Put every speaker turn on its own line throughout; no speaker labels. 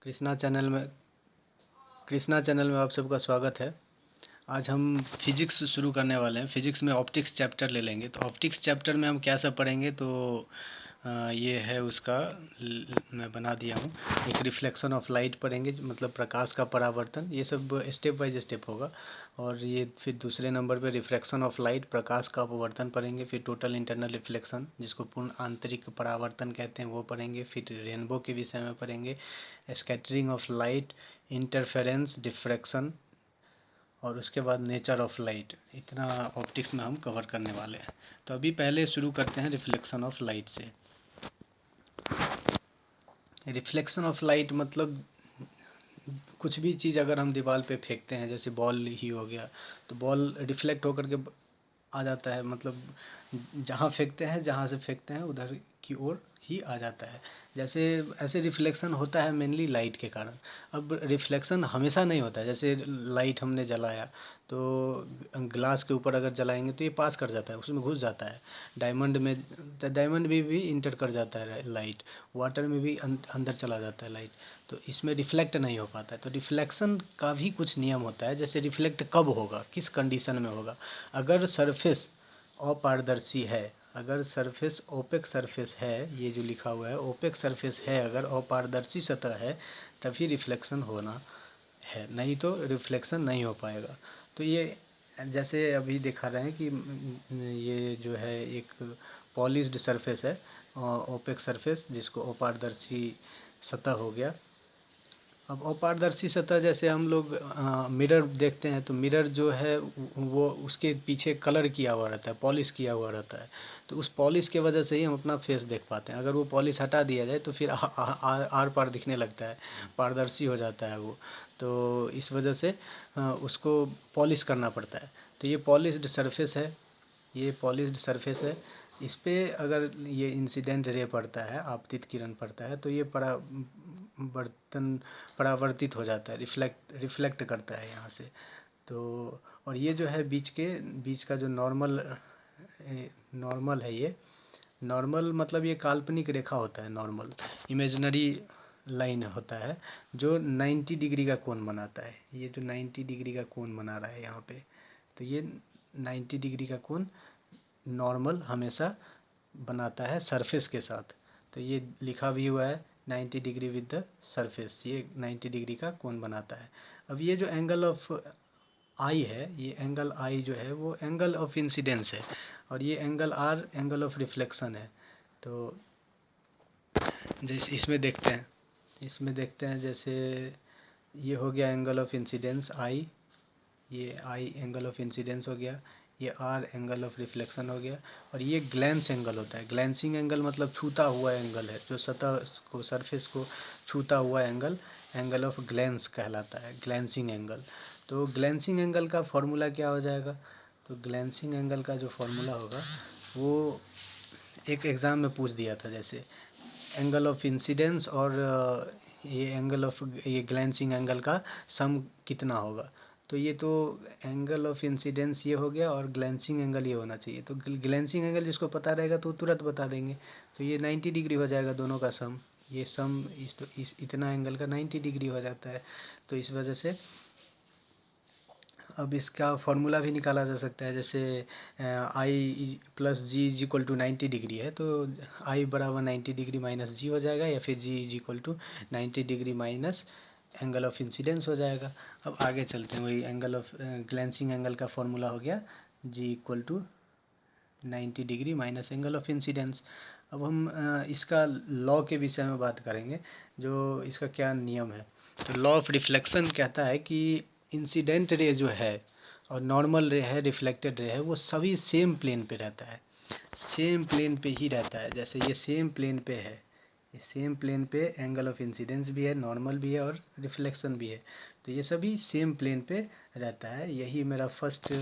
Krishna channel में Krishna channel में आप सबका स्वागत है। आज हम फिजिक्स शुरू करने वाले हैं। फिजिक्स में ऑप्टिक्स चैप्टर ले लेंगे। तो ऑप्टिक्स चैप्टर में हम क्या सब पढ़ेंगे, तो ये है उसका मैं बना दिया हूँ। एक रिफ्लेक्शन ऑफ लाइट पढ़ेंगे, मतलब प्रकाश का परावर्तन। ये सब स्टेप बाय स्टेप होगा। और ये फिर दूसरे नंबर पे रिफ्रैक्शन ऑफ लाइट, प्रकाश का अपवर्तन पढ़ेंगे। फिर टोटल इंटरनल रिफ्लेक्शन, जिसको पूर्ण आंतरिक परावर्तन कहते हैं, वो पढ़ेंगे। फिर रेनबो के विषय में पढ़ेंगे, scattering of light, interference, diffraction, और उसके बाद नेचर ऑफ लाइट। इतना ऑप्टिक्स में हम कवर करने वाले हैं। तो अभी पहले शुरू करते हैं रिफ्लेक्शन ऑफ लाइट से। रिफ्लेक्शन ऑफ लाइट मतलब कुछ भी चीज़ अगर हम दीवार पे फेंकते हैं, जैसे बॉल ही हो गया, तो बॉल रिफ्लेक्ट होकर के आ जाता है। मतलब जहाँ फेंकते हैं, जहाँ से फेंकते हैं उधर की ओर ही आ जाता है। जैसे ऐसे रिफ्लेक्शन होता है मेनली लाइट के कारण। अब रिफ्लेक्शन हमेशा नहीं होता है। जैसे लाइट हमने जलाया, तो ग्लास के ऊपर अगर जलाएंगे तो ये पास कर जाता है, उसमें घुस जाता है। डायमंड में, डायमंड में भी इंटर कर जाता है लाइट। वाटर में भी अंदर चला जाता है लाइट। तो इसमें रिफ्लेक्ट नहीं हो पाता है। तो रिफ्लेक्शन का भी कुछ नियम होता है। जैसे रिफ्लेक्ट कब होगा, किस कंडीशन में होगा। अगर सरफेस अपारदर्शी है, अगर सरफेस ओपेक सरफेस है, ये जो लिखा हुआ है ओपेक सरफेस है, अगर अपारदर्शी सतह है, तभी रिफ्लेक्शन होना है, नहीं तो रिफ्लेक्शन नहीं हो पाएगा। तो ये जैसे अभी दिखा रहे हैं कि ये जो है एक पॉलिश्ड सरफेस है, ओपेक सरफेस, जिसको अपारदर्शी सतह हो गया। अब अपारदर्शी सतह, जैसे हम लोग मिरर देखते हैं, तो मिरर जो है वो उसके पीछे कलर किया हुआ रहता है, पॉलिश किया हुआ रहता है। तो उस पॉलिश के वजह से ही हम अपना फेस देख पाते हैं। अगर वो पॉलिश हटा दिया जाए तो फिर आर पार दिखने लगता है, पारदर्शी हो जाता है वो। तो इस वजह से उसको पॉलिश करना पड़ता है। तो ये पॉलिश्ड सरफेस है, ये पॉलिश्ड सरफेस है। इस पे अगर ये इंसिडेंट रे पड़ता है, आपतित किरण पड़ता है, तो ये बर्तन परावर्तित हो जाता है, रिफ्लेक्ट करता है यहाँ से। तो और ये जो है बीच का जो नॉर्मल है, ये नॉर्मल मतलब ये काल्पनिक रेखा होता है। नॉर्मल इमेजिनरी लाइन होता है जो 90 डिग्री का कोण बनाता है। ये जो 90 डिग्री का कोण बना रहा है यहाँ पे, तो ये 90 डिग्री का कोण नॉर्मल हमेशा बनाता है सरफेस के साथ। तो ये लिखा भी हुआ है 90 डिग्री विद द सरफेस, ये 90 डिग्री का कोण बनाता है। अब ये जो एंगल ऑफ आई है, ये एंगल आई जो है वो एंगल ऑफ इंसिडेंस है, और ये angle R angle of reflection है। तो जैसे इसमें देखते हैं जैसे ये हो गया एंगल ऑफ इंसिडेंस आई, ये आई एंगल ऑफ इंसिडेंस हो गया, ये आर एंगल ऑफ रिफ्लेक्शन हो गया, और ये ग्लैंस एंगल होता है। ग्लैंसिंग एंगल मतलब छूता हुआ एंगल है, जो सतह को, सरफेस को छूता हुआ एंगल, एंगल ऑफ ग्लैंस कहलाता है, ग्लैंसिंग एंगल। तो ग्लैंसिंग एंगल का फॉर्मूला क्या हो जाएगा, तो ग्लैंसिंग एंगल का जो फॉर्मूला होगा वो एक एग्ज़ाम में पूछ दिया था। जैसे एंगल ऑफ इंसिडेंस और ये ग्लैंसिंग एंगल का सम कितना होगा। तो ये तो एंगल ऑफ इंसिडेंस ये हो गया और ग्लैंसिंग एंगल ये होना चाहिए। तो ग्लैंसिंग एंगल जिसको पता रहेगा तो तुरंत बता देंगे। तो ये 90 डिग्री हो जाएगा दोनों का सम। ये सम इतना एंगल का 90 डिग्री हो जाता है। तो इस वजह से अब इसका फॉर्मूला भी निकाला जा सकता है। जैसे I plus G is equal to 90 degree है, तो आई बराबर 90 डिग्री माइनस जी हो जाएगा, या फिर G is equal to 90 degree minus angle of incidence हो जाएगा। अब आगे चलते हैं। वही एंगल ऑफ ग्लैंसिंग एंगल का फॉर्मूला हो गया G equal to 90 degree minus angle of incidence. अब हम इसका लॉ के विषय में बात करेंगे, जो इसका क्या नियम है। तो लॉ ऑफ रिफ्लेक्शन कहता है कि इंसिडेंट रे जो है और नॉर्मल रे है, रिफ्लेक्टेड रे है, वो सभी सेम प्लेन पे रहता है, सेम प्लेन पे ही रहता है। जैसे ये सेम प्लेन पे है, ये सेम प्लेन पे एंगल ऑफ इंसिडेंस भी है, नॉर्मल भी है और रिफ्लेक्शन भी है। तो ये सभी सेम प्लेन पे रहता है। यही मेरा फर्स्ट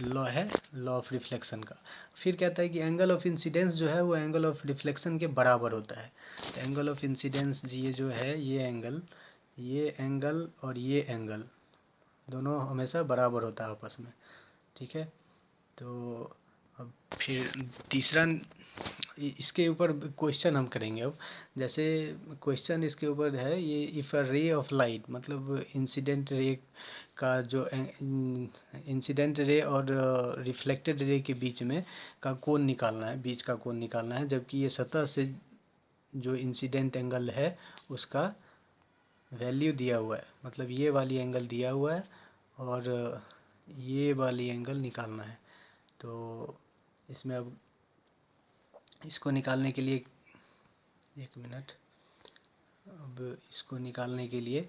लॉ है, लॉ ऑफ रिफ्लेक्शन का। फिर कहता है कि एंगल ऑफ इंसिडेंस जो है वो एंगल ऑफ रिफ्लेक्शन के बराबर होता है। तो एंगल ऑफ इंसिडेंस ये जो है, ये एंगल और ये एंगल दोनों हमेशा बराबर होता है आपस में। ठीक है। तो अब फिर तीसरा इसके ऊपर क्वेश्चन हम करेंगे अब। जैसे क्वेश्चन इसके ऊपर है ये, if a ray of light, मतलब इंसिडेंट रे का जो इंसिडेंट रे और रिफ्लेक्टेड रे के बीच में का कोण निकालना है, बीच का कोण निकालना है, जबकि ये सतह से जो इंसिडेंट एंगल है उसका वैल्यू दिया हुआ है, मतलब ये वाली एंगल दिया हुआ है और ये वाली एंगल निकालना है। तो इसमें अब इसको निकालने के लिए, एक मिनट, अब इसको निकालने के लिए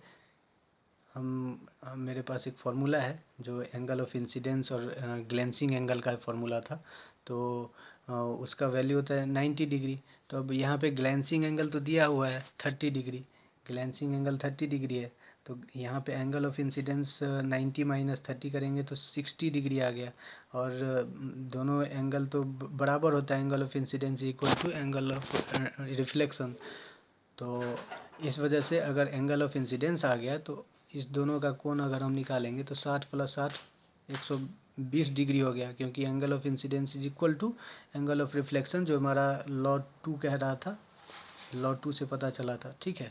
हम मेरे पास एक फार्मूला है जो एंगल ऑफ इंसिडेंस और ग्लेंसिंग एंगल का फार्मूला था। तो उसका वैल्यू होता है 90 डिग्री। तो अब यहाँ पे ग्लेंसिंग एंगल तो दिया हुआ है 30 डिग्री, ग्लेंसिंग एंगल 30 डिग्री है। तो यहाँ पे एंगल ऑफ इंसिडेंस 90 माइनस 30 करेंगे तो 60 डिग्री आ गया। और दोनों एंगल तो बराबर होता है, angle of incidence equal to angle of reflection. तो इस वजह से अगर एंगल ऑफ इंसिडेंस आ गया तो इस दोनों का कोण अगर हम निकालेंगे तो 60 + 60 120 डिग्री हो गया, क्योंकि angle of incidence is equal to angle of reflection, जो हमारा लॉ 2 कह रहा था, लॉ 2 से पता चला था। ठीक है,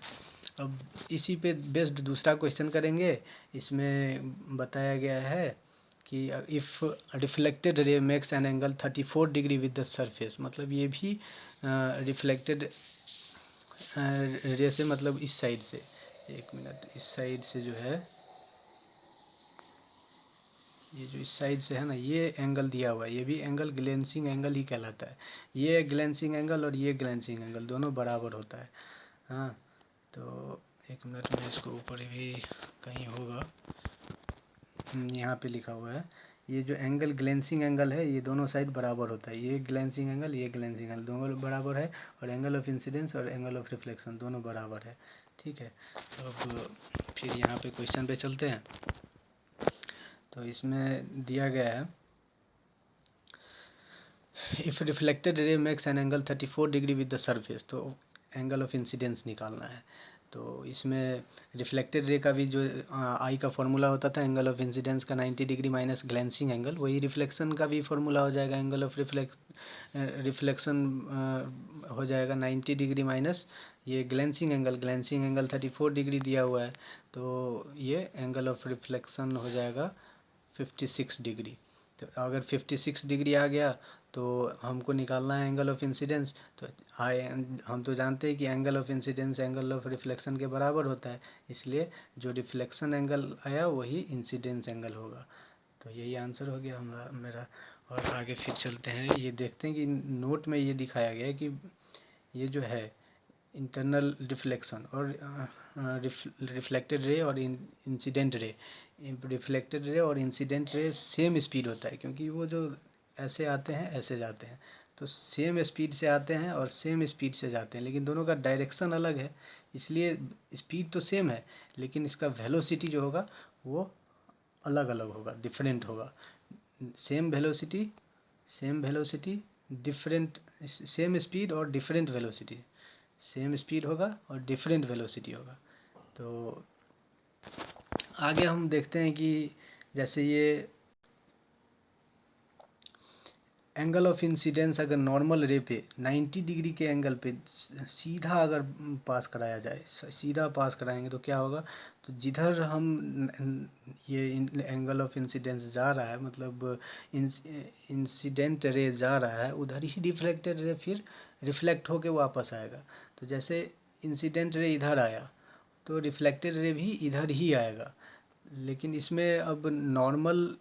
अब इसी पे बेस्ड दूसरा क्वेश्चन करेंगे। इसमें बताया गया है कि if reflected ray makes an angle 34 degree with the surface, मतलब ये भी रिफ्लेक्टेड रे से, मतलब इस साइड से, एक मिनट, इस साइड से जो है, ये जो इस साइड से है ना, ये एंगल दिया हुआ है, ये भी एंगल ग्लेंसिंग एंगल ही कहलाता है। ये ग्लेंसिंग एंगल और ये ग्लेंसिंग एंगल दोनों बराबर होता है। हाँ, तो एक मिनट में इसको ऊपर भी कहीं होगा, यहाँ पे लिखा हुआ है, ये जो एंगल ग्लेंसिंग एंगल है ये दोनों साइड बराबर होता है, ये ग्लेंसिंग एंगल, ये ग्लेंसिंग एंगल दोनों बराबर है, और एंगल ऑफ इंसिडेंस और एंगल ऑफ रिफ्लेक्शन दोनों बराबर है। ठीक है, तो अब फिर यहाँ पे क्वेश्चन पे चलते हैं। तो इसमें दिया गया है, if reflected ray makes an angle 34 degree with the surface, तो एंगल ऑफ इंसिडेंस निकालना है। तो इसमें रिफ्लेक्टेड रे का भी जो आई का फॉर्मूला होता था एंगल ऑफ इंसिडेंस का 90 डिग्री माइनस ग्लेंसिंग एंगल, वही रिफ्लेक्शन का भी फॉर्मूला हो जाएगा, एंगल ऑफ रिफ्लेक्शन हो जाएगा 90 डिग्री माइनस ये ग्लेंसिंग एंगल, ग्लेंसिंग एंगल 34 डिग्री दिया हुआ है, तो ये एंगल ऑफ रिफ्लेक्शन हो जाएगा 56 डिग्री। तो अगर 56 डिग्री आ गया तो हमको निकालना है एंगल ऑफ इंसिडेंस। तो हम तो जानते हैं कि angle of incidence angle of reflection के बराबर होता है, इसलिए जो रिफ्लेक्शन एंगल आया वही इंसिडेंस एंगल होगा। तो यही आंसर हो गया हमारा मेरा। और आगे फिर चलते हैं, ये देखते हैं कि नोट में ये दिखाया गया है कि ये जो है इंटरनल रिफ्लेक्शन और रिफ्लेक्टेड रे और इंसिडेंट रे, रिफ्लेक्टेड रे और इंसिडेंट रे सेम स्पीड होता है, क्योंकि वो जो ऐसे आते हैं ऐसे जाते हैं, तो सेम स्पीड से आते हैं और सेम स्पीड से जाते हैं, लेकिन दोनों का डायरेक्शन अलग है। इसलिए स्पीड तो सेम है, लेकिन इसका वेलोसिटी जो होगा वो अलग अलग होगा, डिफरेंट होगा। Same velocity, same velocity, different, same speed और डिफरेंट वेलोसिटी, सेम स्पीड होगा और डिफरेंट वेलोसिटी होगा। तो आगे हम देखते हैं कि जैसे ये एंगल ऑफ इंसिडेंस अगर नॉर्मल रे पे 90 डिग्री के एंगल पे सीधा अगर पास कराया जाए, सीधा पास कराएंगे तो क्या होगा, तो जिधर हम ये एंगल ऑफ इंसिडेंस जा रहा है, मतलब इंसिडेंट रे जा रहा है, उधर ही रिफ्लेक्टेड रे फिर रिफ्लेक्ट होके वापस आएगा। तो जैसे इंसिडेंट रे इधर आया तो रिफ्लेक्टेड रे भी इधर ही आएगा, लेकिन इसमें अब नॉर्मल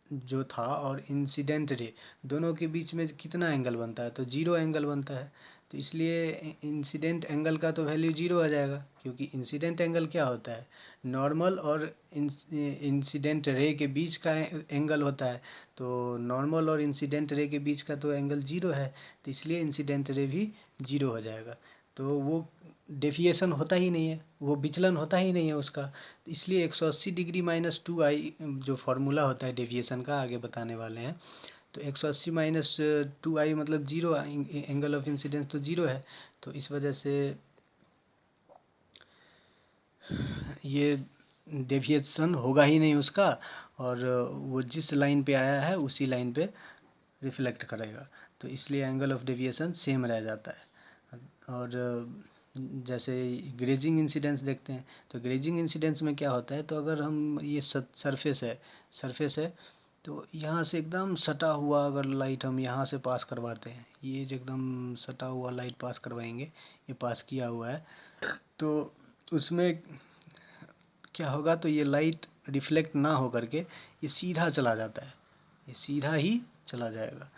जो था और इंसिडेंट रे दोनों के बीच में कितना एंगल बनता है, तो जीरो एंगल बनता है। तो इसलिए इंसिडेंट एंगल का तो वैल्यू जीरो आ जाएगा, क्योंकि इंसिडेंट एंगल क्या होता है, नॉर्मल और इंसिडेंट रे के बीच का एंगल होता है। तो नॉर्मल और इंसिडेंट रे के बीच का तो एंगल जीरो है, तो इसलिए इंसिडेंट रे भी जीरो हो जाएगा। तो वो डेविएशन होता ही नहीं है, वो विचलन होता ही नहीं है उसका। इसलिए 180 डिग्री माइनस 2i जो फार्मूला होता है डेविएशन का, आगे बताने वाले हैं। तो 180 माइनस 2i मतलब जीरो, एंगल ऑफ इंसिडेंस तो जीरो है, तो इस वजह से ये डेविएशन होगा ही नहीं उसका, और वो जिस लाइन पे आया है उसी लाइन पे रिफ्लेक्ट करेगा। तो इसलिए एंगल ऑफ डेविएशन सेम रह जाता है। और जैसे ग्रेजिंग इंसिडेंस देखते हैं, तो ग्रेजिंग इंसिडेंस में क्या होता है, तो अगर हम ये सरफेस है तो यहाँ से एकदम सटा हुआ अगर लाइट हम यहाँ से पास करवाते हैं, ये जो एकदम सटा हुआ लाइट पास करवाएंगे, ये पास किया हुआ है, तो उसमें क्या होगा, तो ये लाइट रिफ्लेक्ट ना हो करके ये सीधा चला जाता है, ये सीधा ही चला जाएगा।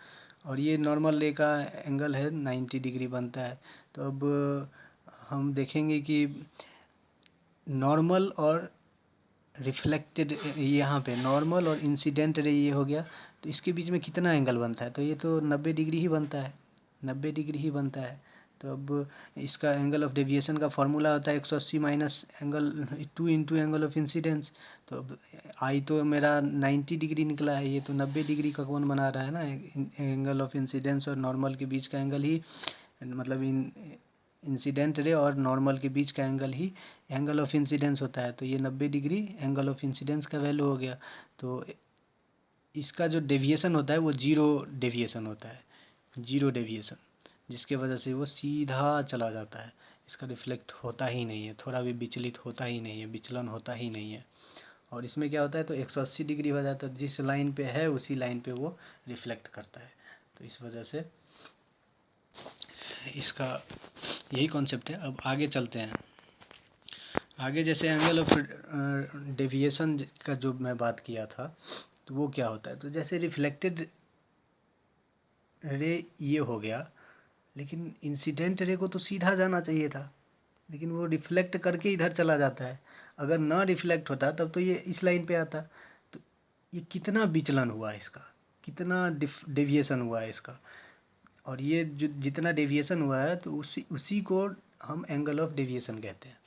और ये नॉर्मल रे का एंगल है 90 डिग्री बनता है। तो अब हम देखेंगे कि नॉर्मल और रिफ्लेक्टेड, यहाँ पे नॉर्मल और इंसिडेंट रे ये हो गया, तो इसके बीच में कितना एंगल बनता है, तो ये तो 90 डिग्री ही बनता है, 90 डिग्री ही बनता है। तो अब इसका एंगल ऑफ डेविएशन का फार्मूला होता है 180 minus angle 2 into angle of incidence. तो अब आई तो मेरा 90 डिग्री निकला है, ये तो 90 डिग्री का कौन बना रहा है ना, एंगल ऑफ इंसिडेंस और नॉर्मल के बीच का एंगल ही, मतलब इंसिडेंट रे और नॉर्मल के बीच का angle he angle of incidence होता है। तो ये 90 डिग्री एंगल ऑफ इंसिडेंस का वैल्यू हो गया। तो इसका जो डेविएशन होता है वो जीरो डेविएशन होता है, जीरो डेविएशन, जिसके वजह से वो सीधा चला जाता है, इसका रिफ्लेक्ट होता ही नहीं है, थोड़ा भी विचलित होता ही नहीं है, विचलन होता ही नहीं है। और इसमें क्या होता है, तो 180 डिग्री हो जाता है, जिस लाइन पे है उसी लाइन पे वो रिफ्लेक्ट करता है। तो इस वजह से इसका यही कॉन्सेप्ट है। अब आगे चलते हैं। आगे जैसे एंगल ऑफ डेविएशन का जो मैं बात किया था, तो वो क्या होता है, तो जैसे रिफ्लेक्टेड रे ये हो गया, लेकिन इंसिडेंट रे को तो सीधा जाना चाहिए था, लेकिन वो रिफ्लेक्ट करके इधर चला जाता है। अगर ना रिफ्लेक्ट होता तब तो ये इस लाइन पे आता। तो ये कितना विचलन हुआ है इसका, कितना डेविएशन हुआ है इसका, और ये जो जितना डेविएशन हुआ है, तो उसी उसी को हम एंगल ऑफ डेविएशन कहते हैं,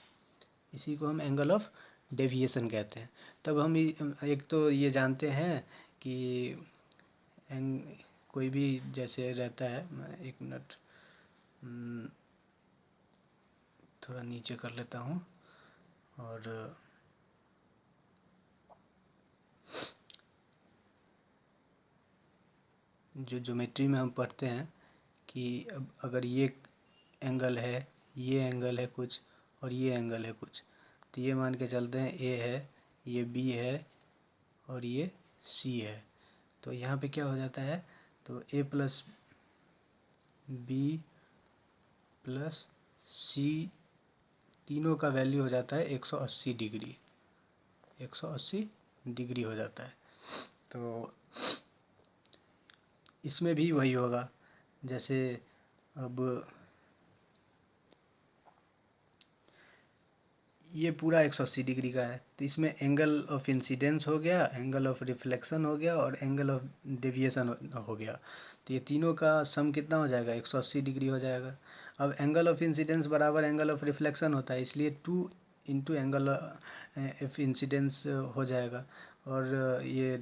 इसी को हम एंगल ऑफ डेविएशन कहते हैं। तब हम एक तो ये जानते हैं कि एंग कोई भी जैसे रहता है, मैं 1 मिनट थोड़ा नीचे कर लेता हूँ। और जो ज्योमेट्री में हम पढ़ते हैं कि अब अगर ये एंगल है, ये एंगल है कुछ, और ये एंगल है कुछ, तो ये मान के चलते हैं ए है, ये बी है, और ये सी है। तो यहाँ पे क्या हो जाता है, तो ए प्लस बी प्लस सी तीनों का वैल्यू हो जाता है 180 डिग्री, 180 डिग्री हो जाता है। तो इसमें भी वही होगा, जैसे अब ये पूरा 180 डिग्री का है, तो इसमें एंगल ऑफ इंसिडेंस हो गया, एंगल ऑफ रिफ्लेक्शन हो गया, और एंगल ऑफ डेविएशन हो गया। तो ये तीनों का सम कितना हो जाएगा, 180 डिग्री हो जाएगा। अब एंगल ऑफ इंसिडेंस बराबर एंगल ऑफ रिफ्लेक्शन होता है, इसलिए 2 इंटू एंगल ऑफ इंसिडेंस हो जाएगा, और ये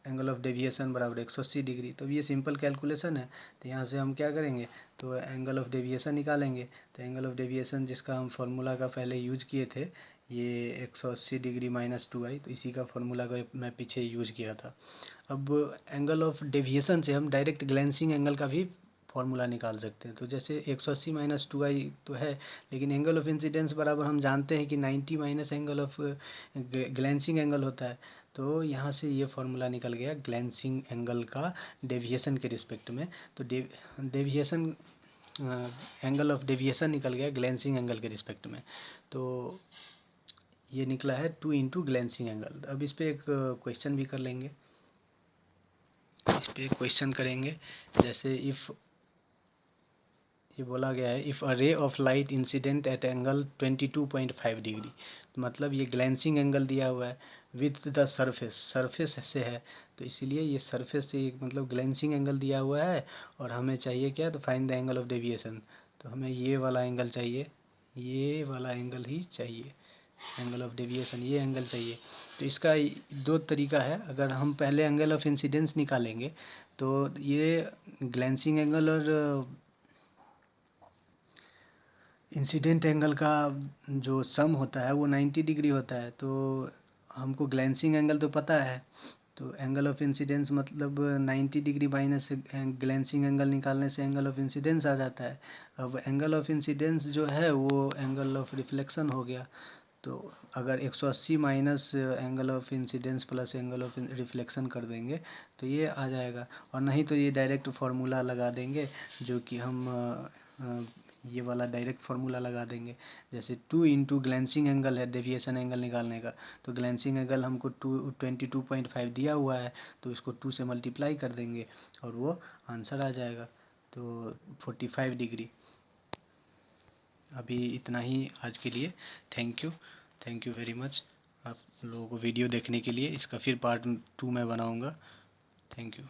एंगल ऑफ डेविएशन बराबर 180 डिग्री। तो ये सिंपल कैलकुलेशन है। तो यहाँ से हम क्या करेंगे, तो एंगल ऑफ डेविएशन निकालेंगे। तो एंगल ऑफ डेविएशन जिसका हम फार्मूला का पहले यूज किए थे, ये 180 डिग्री माइनस 2i, तो इसी का फार्मूला का मैं पीछे यूज किया था। अब एंगल ऑफ डेविएशन से हम डायरेक्ट ग्लेंसिंग एंगल का भी फार्मूला निकाल सकते हैं। तो जैसे 180 माइनस 2i तो है, लेकिन एंगल ऑफ इंसिडेंस बराबर हम जानते हैं कि 90 माइनस एंगल ऑफ ग्लेंसिंग एंगल होता है। तो यहाँ से ये फार्मूला निकल गया ग्लेंसिंग एंगल का डेविएशन के रिस्पेक्ट में। तो डेविएशन एंगल ऑफ डेविएशन निकल गया ग्लेंसिंग एंगल के रिस्पेक्ट में। तो ये निकला है 2 इंटू ग्लेंसिंग एंगल। अब इस पर एक क्वेश्चन भी कर लेंगे, इस पर एक क्वेश्चन करेंगे। जैसे इफ़ ये बोला गया है, if a ray of light incident at angle 22.5 degree, तो मतलब ये ग्लेंसिंग एंगल दिया हुआ है विथ द सरफेस से है, तो इसीलिए ये सरफेस से मतलब ग्लेंसिंग एंगल दिया हुआ है। और हमें चाहिए क्या, तो find the angle of deviation. तो हमें ये वाला एंगल चाहिए, ये वाला एंगल ही चाहिए, एंगल ऑफ डेविएशन ये एंगल चाहिए। तो इसका 2 तरीका है। अगर हम पहले एंगल ऑफ इंसिडेंस निकालेंगे, तो ये ग्लेंसिंग एंगल और इंसिडेंट एंगल का जो सम होता है वो 90 डिग्री होता है। तो हमको ग्लेंसिंग एंगल तो पता है, तो एंगल ऑफ इंसिडेंस मतलब 90 डिग्री माइनस ग्लेंसिंग एंगल निकालने से एंगल ऑफ इंसिडेंस आ जाता है। अब एंगल ऑफ इंसिडेंस जो है वो एंगल ऑफ रिफ्लेक्शन हो गया। तो अगर 180 minus angle of incidence plus angle of reflection कर देंगे तो ये आ जाएगा। और नहीं तो ये डायरेक्ट फार्मूला लगा देंगे, जो कि हम ये वाला डायरेक्ट फार्मूला लगा देंगे। जैसे 2 इंटू ग्लेंसिंग एंगल है डेविएशन एंगल निकालने का, तो ग्लेंसिंग एंगल हमको 22.5 दिया हुआ है, तो इसको 2 से मल्टीप्लाई कर देंगे और वो आंसर आ जाएगा। तो 45 डिग्री। अभी इतना ही आज के लिए। Thank you, thank you very much आप लोगों को वीडियो देखने के लिए। इसका फिर पार्ट 2 मैं बनाऊँगा। Thank you.